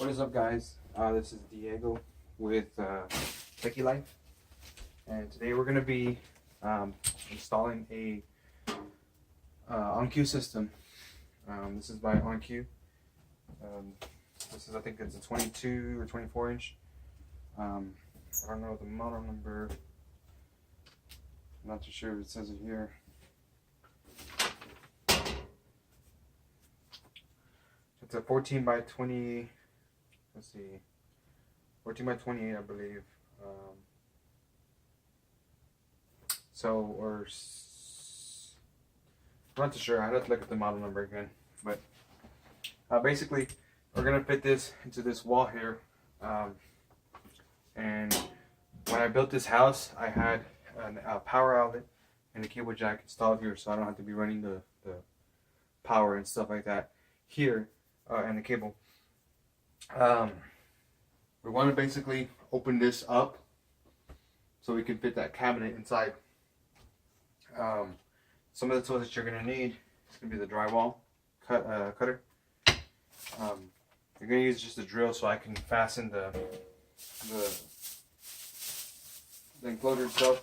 What is up, guys? This is Diego with Techie Life, and today we're going to be installing a on-cue system. This is by on-cue. This is, I think it's a 22 or 24 inch. I don't know the model number. I'm not too sure if it says it here. It's a 14 by 20. Let's see, 14 by 28, I believe. I'm not too sure. I'd have to look at the model number again. But basically, we're gonna fit this into this wall here. And when I built this house, I had a power outlet and a cable jack installed here, so I don't have to be running the power and stuff like that here, and the cable. We want to basically open this up so we can fit that cabinet inside. Some of the tools that you're going to need is going to be the drywall cutter. You're going to use just a drill so I can fasten the enclosure itself.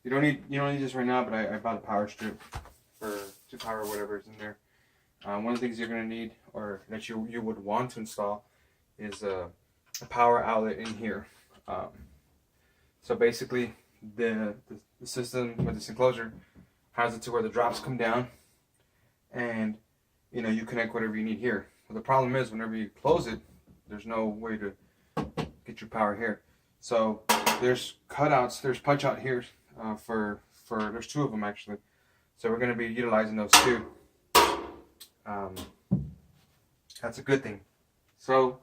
You don't need this right now, but I bought a power strip to power whatever is in there. One of the things you're going to need, or that you would want to install, is a power outlet in here. So basically, the system with this enclosure has it to where the drops come down, and you connect whatever you need here. But the problem is, whenever you close it, there's no way to get your power here. So there's cutouts, there's punch out here for there's two of them actually. So we're going to be utilizing those two. That's a good thing. So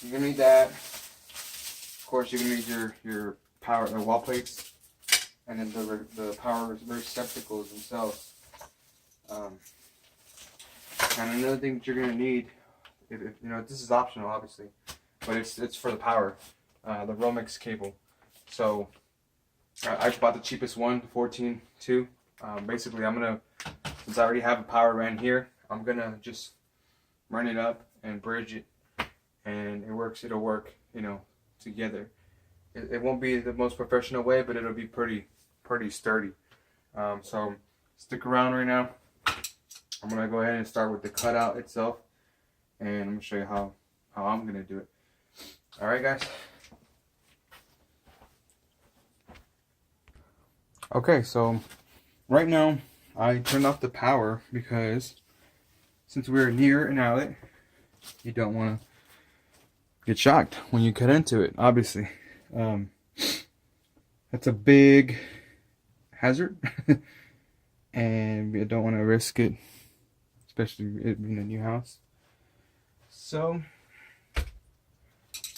you're gonna need that. Of course, you're gonna need your power wall plates, and then the power receptacles themselves. And another thing that you're gonna need, if this is optional, obviously, but it's for the power, the Romex cable. So I bought the cheapest one, 14.2. Basically, since I already have a power ran here, I'm gonna just run it up and bridge it, and it'll work together. It won't be the most professional way, but it'll be pretty sturdy. So stick around right now. I'm gonna go ahead and start with the cutout itself, and I'm gonna show you how I'm gonna do it. All right, guys. Okay, so right now I turned off the power because since we're near an outlet, you don't want to get shocked when you cut into it, obviously. That's a big hazard, and we don't want to risk it, especially in a new house. So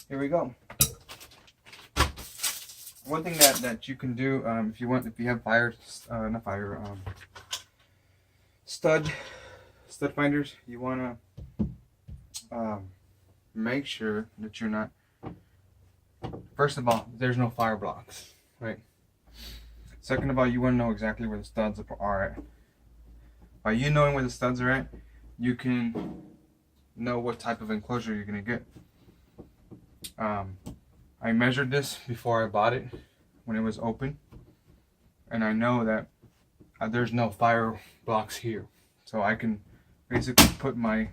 here we go. One thing that you can do, if you have stud finders, you want to make sure that you're not, first of all, there's no fire blocks, right? Second of all, you want to know exactly where the studs are at. By you knowing where the studs are at, you can know what type of enclosure you're going to get. I measured this before I bought it when it was open, and I know that there's no fire blocks here, so I can basically put my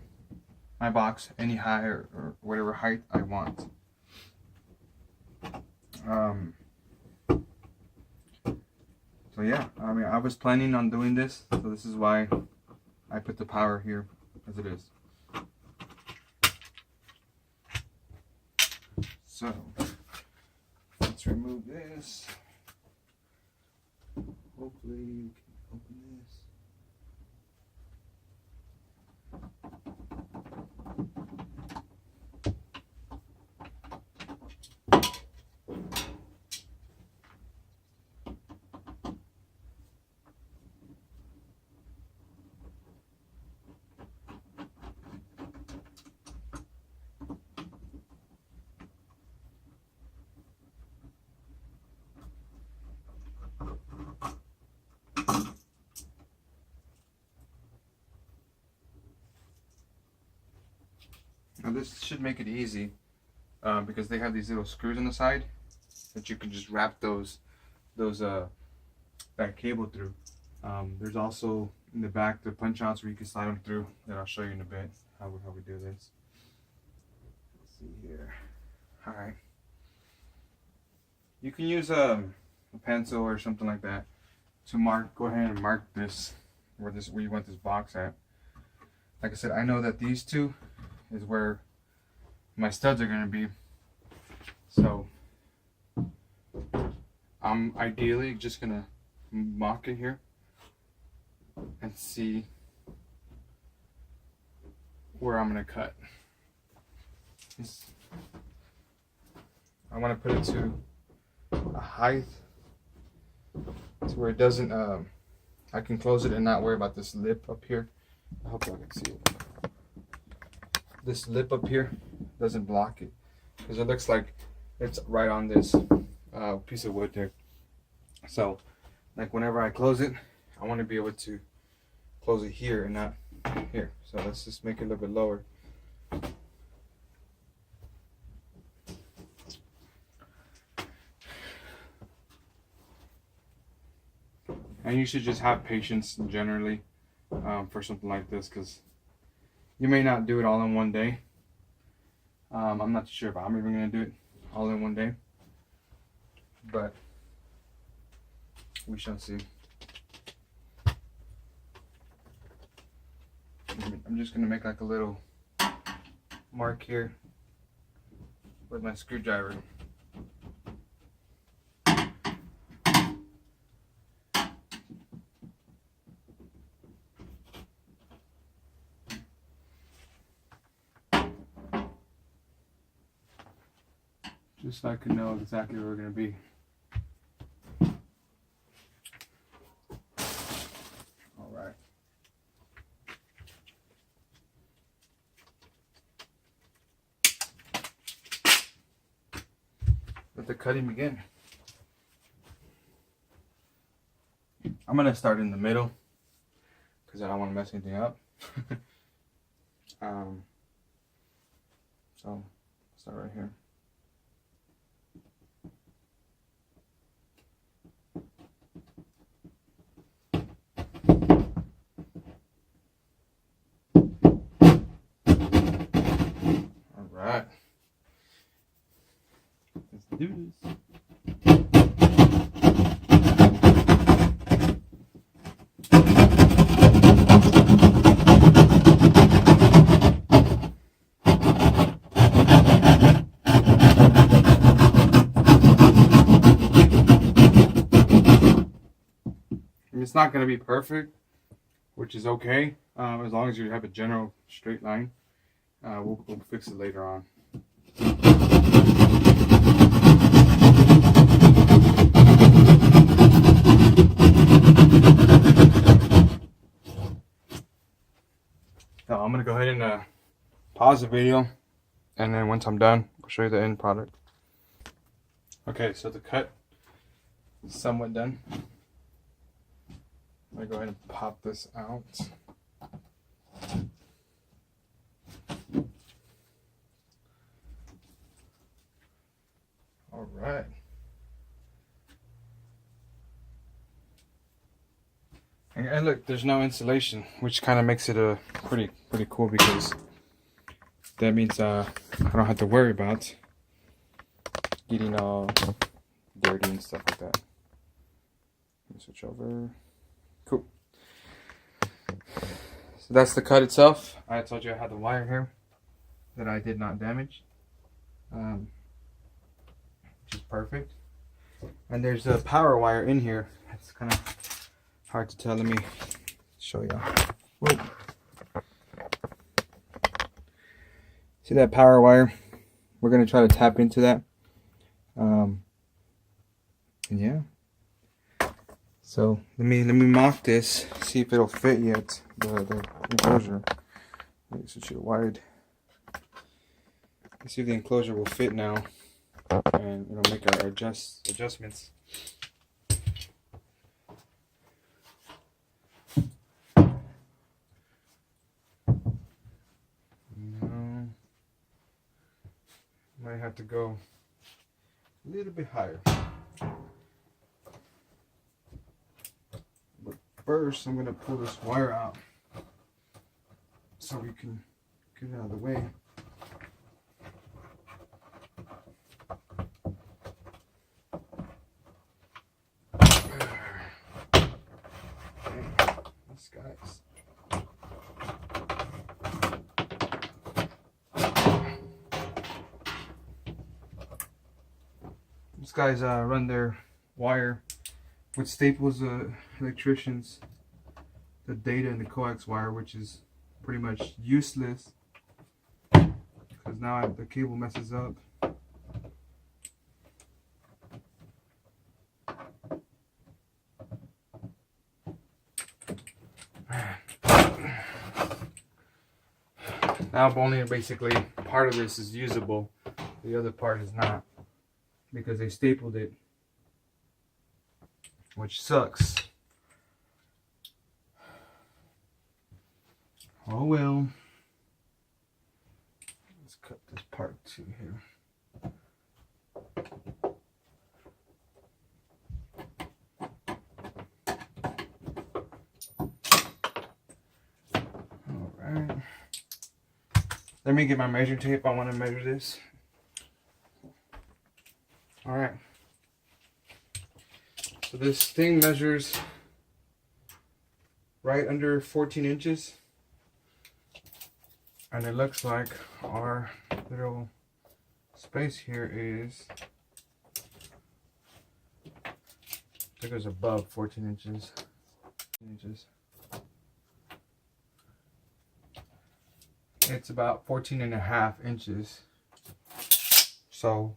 box any higher or whatever height I want. So yeah, I was planning on doing this, so this is why I put the power here as it is. So let's remove this. Hopefully we can open this. Now this should make it easy because they have these little screws on the side that you can just wrap that cable through. There's also in the back the punch outs where you can slide them through that I'll show you in a bit how we do this. Let's see here. All right. You can use a pencil or something like that to mark. Go ahead and mark this where you want this box at. Like I said, I know that these two is where my studs are going to be. So I'm ideally just going to mark it here and see where I'm going to cut. I want to put it to a height to where it doesn't, I can close it and not worry about this lip up here. I hope y'all can see it. This lip up here doesn't block it because it looks like it's right on this piece of wood there. So like whenever I close it, I want to be able to close it here and not here. So let's just make it a little bit lower. And you should just have patience generally for something like this, because you may not do it all in one day. I'm not sure if I'm even going to do it all in one day, but we shall see. I'm just going to make like a little mark here with my screwdriver. Just so I can know exactly where we're going to be. All right. Let the cutting begin. I'm going to start in the middle because I don't want to mess anything up. So start right here. Right. Let's do this. It's not going to be perfect, which is okay, as long as you have a general straight line. We'll fix it later on. Now I'm going to go ahead and pause the video, and then once I'm done, I'll show you the end product. Okay, so the cut is somewhat done. I'm going to go ahead and pop this out. All right. And look, there's no insulation, which kind of makes it pretty cool, because that means I don't have to worry about getting all dirty and stuff like that. Let me switch over. Cool. So that's the cut itself. I told you I had the wire here that I did not damage, which is perfect. And there's a power wire in here. It's kind of hard to tell. Let me show you. Whoa. See that power wire? We're gonna try to tap into that. And yeah. So let me mock this, see if it'll fit yet. The enclosure. Let me switch it wide. Let's see if the enclosure will fit now, and it'll make our adjustments. No. Might have to go a little bit higher. But first, I'm going to pull this wire out so we can get it out of the way. These guys. These guys run their wire with staples, electricians, the data and the coax wire, which is pretty much useless because now the cable messes up. Now only basically part of this is usable, the other part is not, because they stapled it, which sucks. Oh well. Let's cut this part too here. Alright. Let me get my measuring tape. I want to measure this. Alright. So this thing measures right under 14 inches. And it looks like our little space here is, I think it was above 14 inches. It's about 14.5 inches. So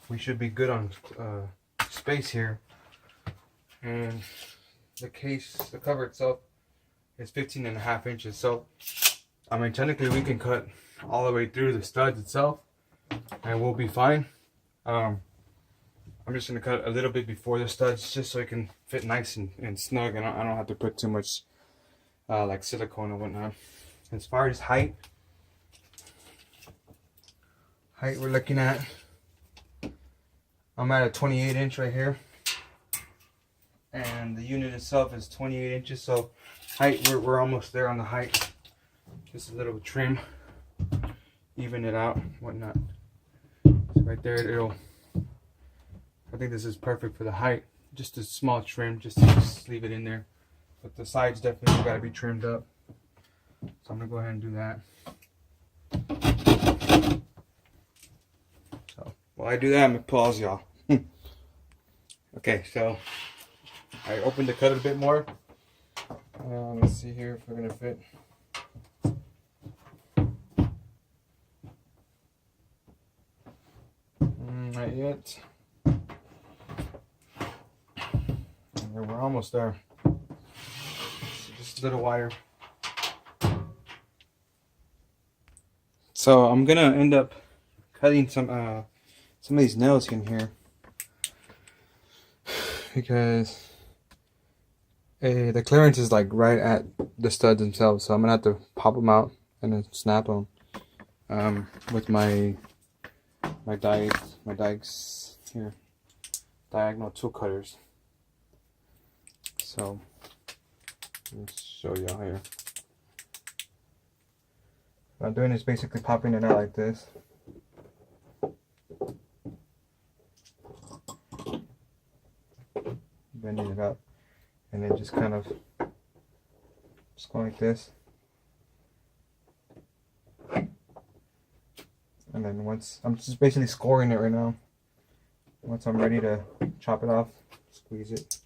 we should be good on space here. And the case, the cover itself is 15.5 inches. So I mean, technically we can cut all the way through the studs itself and we'll be fine. I'm just gonna cut a little bit before the studs just so it can fit nice and snug, and I don't have to put too much like silicone and whatnot. As far as height we're looking at, I'm at a 28 inch right here, and the unit itself is 28 inches. So height, we're almost there on the height. Just a little trim, even it out, whatnot. So right there, I think this is perfect for the height. Just a small trim, just to leave it in there. But the sides definitely got to be trimmed up. So I'm gonna go ahead and do that. So while I do that, I'm gonna pause y'all. Okay, so I opened the cut a bit more. Let's see here if we're gonna fit. Not yet. We're almost there. Just a little wider. So I'm gonna end up cutting some of these nails in here because the clearance is like right at the studs themselves. So I'm gonna have to pop them out and then snap them with my dikes here, diagonal tool cutters. So let's show y'all here. What I'm doing is basically popping it out like this. Bending it up, and then just kind of just going like this. And then once, I'm just basically scoring it right now. Once I'm ready to chop it off, squeeze it.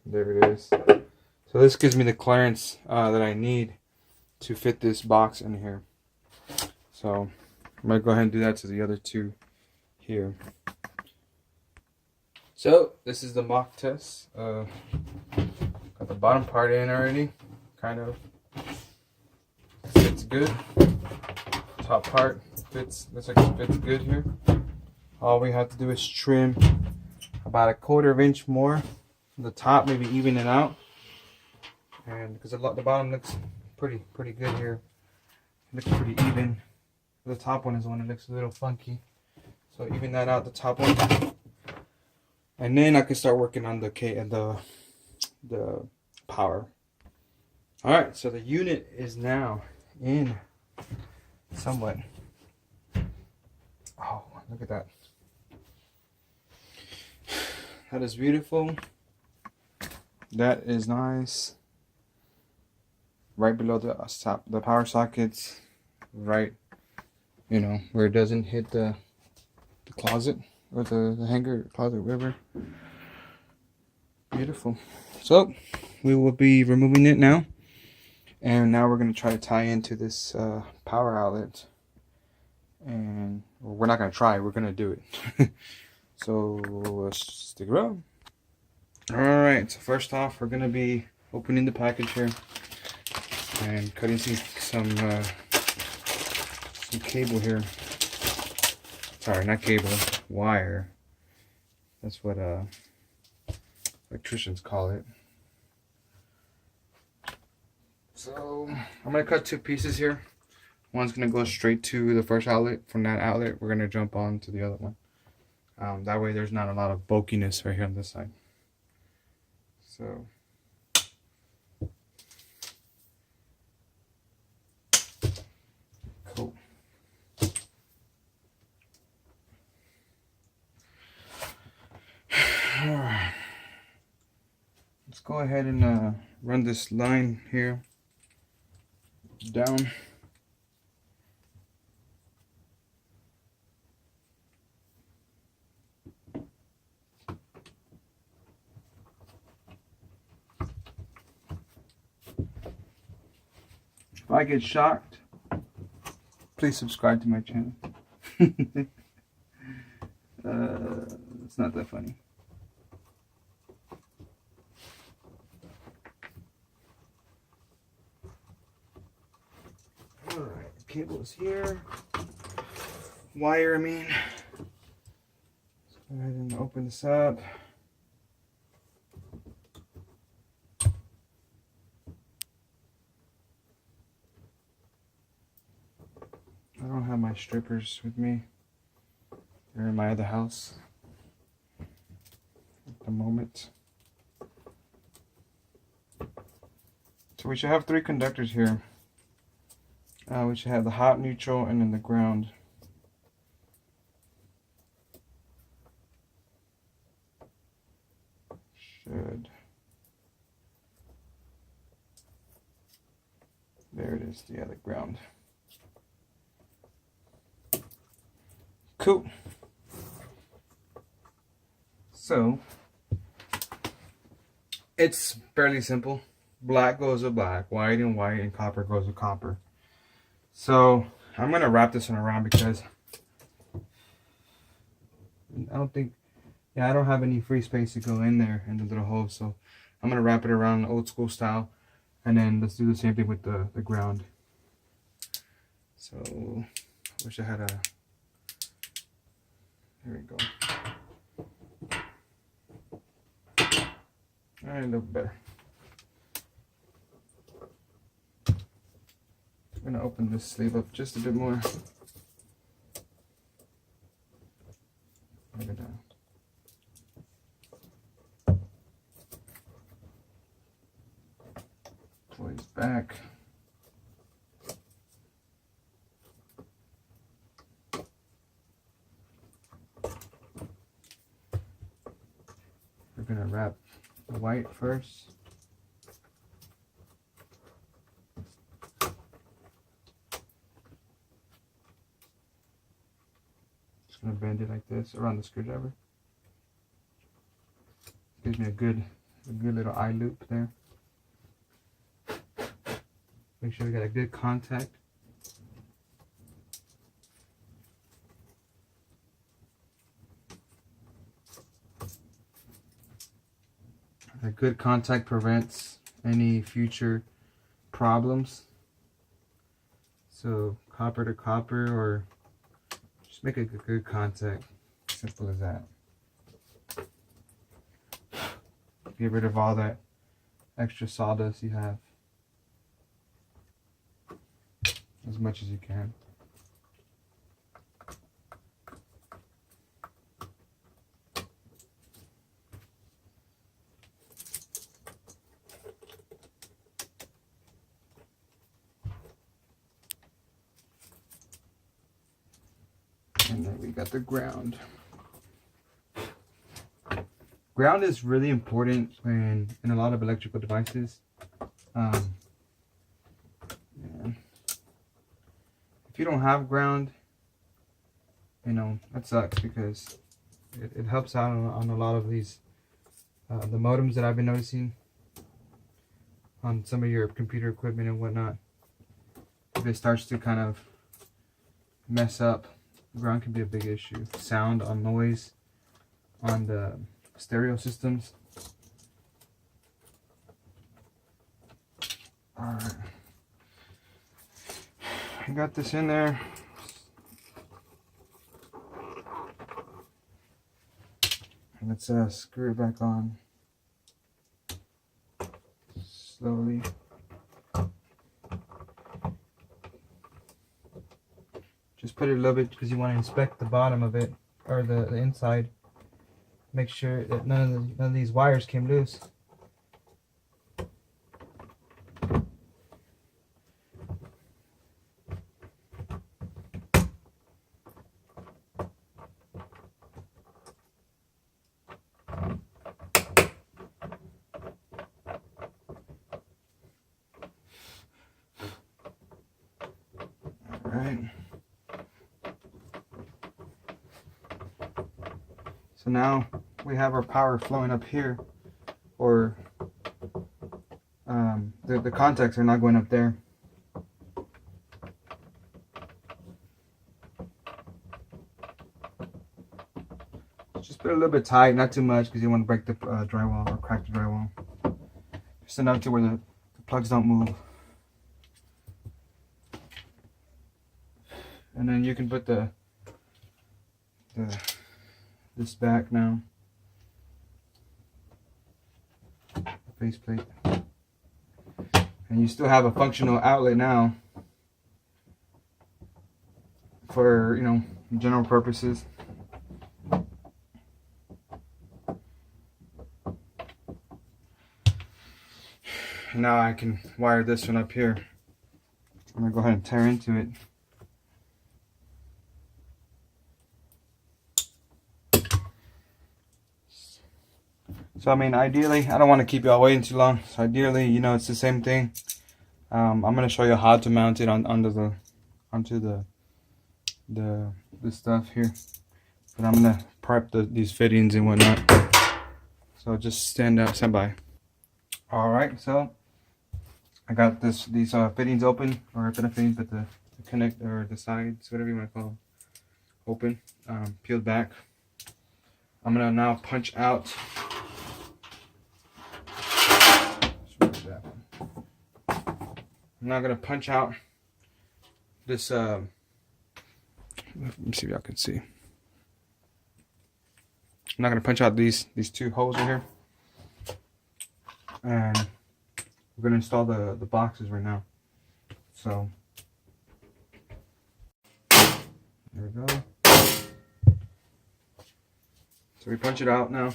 There it is. So this gives me the clearance that I need to fit this box in here. So I'm going to go ahead and do that to the other two here. So this is the mock test. Got the bottom part in already, kind of. Fits good. Top part fits, looks like it fits good here. All we have to do is trim about 1/4 inch more from the top, maybe even it out. And because the bottom looks pretty good here, looks pretty even. The top one is the one that looks a little funky. So even that out, the top one. And then I can start working on the power. Alright, so the unit is now in somewhat. Oh, look at that. That is beautiful. That is nice. Right below the power sockets. Right, you know, where it doesn't hit the closet or the hanger, closet, whatever. Beautiful. So we will be removing it now. And now we're going to try to tie into this power outlet. And well, we're not going to try, we're going to do it. So let's stick around. Alright, so first off, we're going to be opening the package here and cutting some cable here. Sorry, not cable, wire. That's what electricians call it. So I'm going to cut 2 pieces here. One's going to go straight to the first outlet. From that outlet, we're going to jump on to the other one. That way there's not a lot of bulkiness right here on this side. So cool. Alright. Let's go ahead and run this line here down. If I get shocked, please subscribe to my channel. It's not that funny. Alright, cable is here. Wire, I mean. Let's go ahead and open this up. I don't have my strippers with me. They're in my other house at the moment. So we should have 3 conductors here. We should have the hot, neutral, and then the ground. Should. There it is, yeah, the ground. Cool. So it's fairly simple. Black goes with black, white and white, and copper goes with copper. So I'm gonna wrap this one around because I don't have any free space to go in there in the little hole. So I'm gonna wrap it around old school style, and then let's do the same thing with the ground. So I wish I had a. There we go. All right, a little better. I'm gonna open this sleeve up just a bit more. Look at that. Pull these back. We're gonna wrap the white first. Just gonna bend it like this around the screwdriver. Gives me a good little eye loop there. Make sure we got a good contact. A good contact prevents any future problems. So copper to copper, or just make a good contact. Simple as that. Get rid of all that extra sawdust you have. as much as you can. And then we got the ground. Ground is really important in a lot of electrical devices. If you don't have ground, you know, that sucks, because it helps out on a lot of these, the modems that I've been noticing on some of your computer equipment and whatnot. If it starts to kind of mess up, ground can be a big issue. Sound on noise on the stereo systems. Alright, I got this in there. Let's screw it back on slowly. Just put it a little bit because you want to inspect the bottom of it, or the inside. Make sure that none of these wires came loose. Alright. So now we have our power flowing up here, or the contacts are not going up there. Just put it a little bit tight, not too much, because you want to break the drywall or crack the drywall. Just enough to where the plugs don't move. And then you can put this back now. Faceplate. And you still have a functional outlet now for, you know, general purposes. Now I can wire this one up here. I'm gonna go ahead and tear into it. So I mean, ideally, I don't want to keep y'all waiting too long. So ideally, you know, it's the same thing. I'm gonna show you how to mount it onto the stuff here. But I'm gonna prep these fittings and whatnot. So just stand by. All right, so I got these fittings open, or not fittings, but the connect, or the sides, whatever you want to call them, open, peeled back. I'm gonna now punch out. I'm now gonna punch out this. Let me see if y'all can see. I'm not gonna punch out these two holes in here, and we're gonna install the boxes right now. So there we go. So we punch it out now.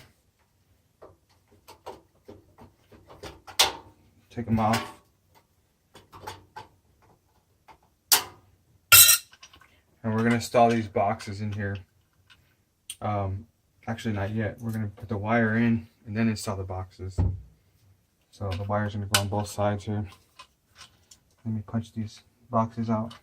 Take them off. And we're going to install these boxes in here. Actually, not yet. We're going to put the wire in and then install the boxes. So the wire's going to go on both sides here. Let me punch these boxes out.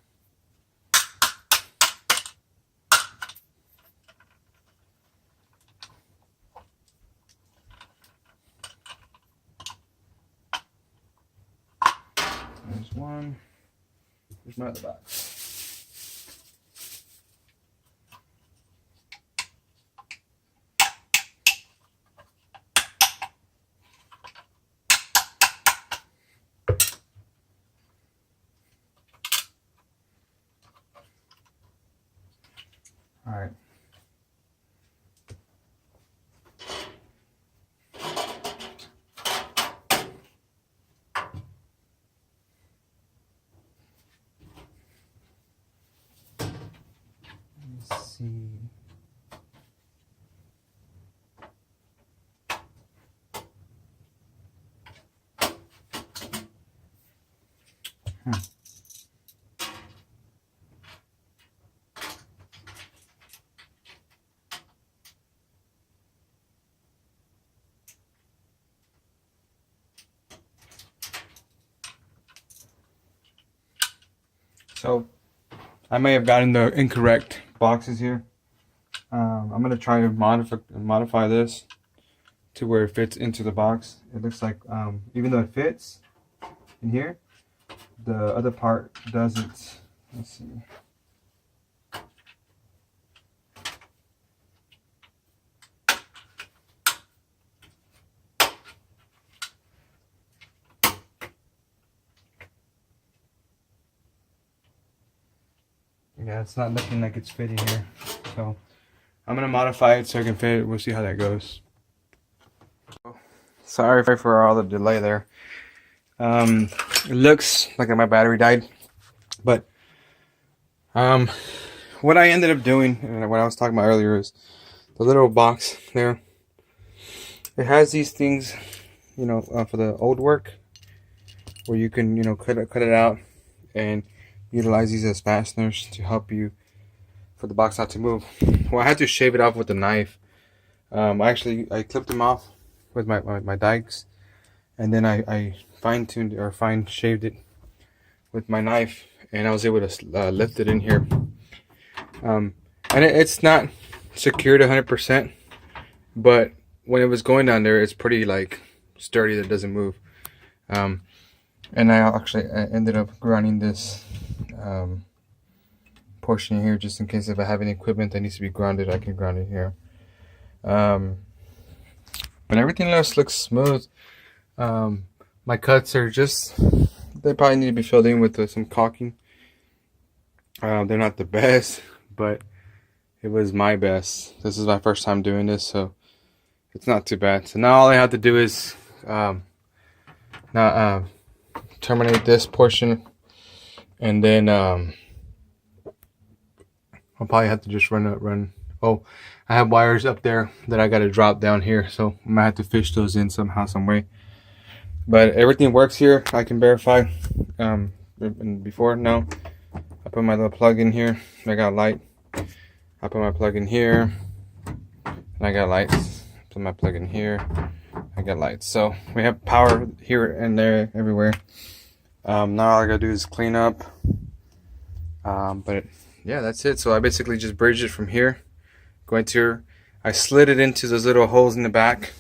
There's one. There's my other box. All right. Let's see. So I may have gotten the incorrect boxes here. I'm gonna try to modify this to where it fits into the box. It looks like even though it fits in here, the other part doesn't. Let's see. Yeah, it's not looking like it's fitting here. So I'm gonna modify it so it can fit. We'll see how that goes. Sorry for all the delay there. It looks like my battery died, but what I ended up doing, and what I was talking about earlier, is the little box there. It has these things, you know, for the old work, where you can, you know, cut it out and utilize these as fasteners to help you for the box not to move. Well, I had to shave it off with a knife. I clipped them off with my dikes, and then I fine-tuned or shaved it with my knife, and I was able to lift it in here. And it's not secured 100%, but when it was going down there, it's pretty like sturdy, that doesn't move. And I ended up grounding this portion here, just in case if I have any equipment that needs to be grounded, I can ground it here. But everything else looks smooth. My cuts are they probably need to be filled in with some caulking. They're not the best, but it was my best. This is my first time doing this, so it's not too bad. So now all I have to do is terminate this portion, and then I'll probably have to just run. Oh, I have wires up there that I got to drop down here, so I might have to fish those in somehow, some way. But everything works here. I can verify. Before, no. I put my little plug in here. I got light. I put my plug in here, and I got lights. Put my plug in here. I got lights. So we have power here and there, everywhere. Now all I gotta do is clean up. But yeah, that's it. So I basically just bridged it from here. I slid it into those little holes in the back.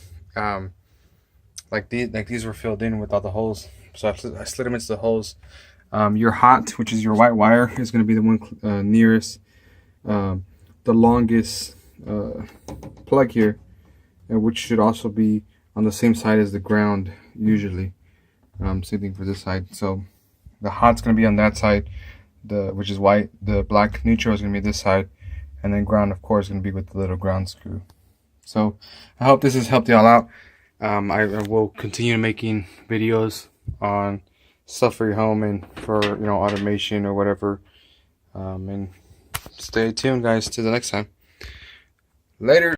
Like these were filled in with all the holes. So I slid them into the holes. Your hot, which is your white wire, is going to be the one nearest the longest plug here, which should also be on the same side as the ground usually. Same thing for this side. So the hot's going to be on that side, which is white. The black neutral is going to be this side, and then ground, of course, is going to be with the little ground screw. So I hope this has helped y'all out. I will continue making videos on stuff for your home and for, you know, automation or whatever. And stay tuned, guys, to the next time. Later.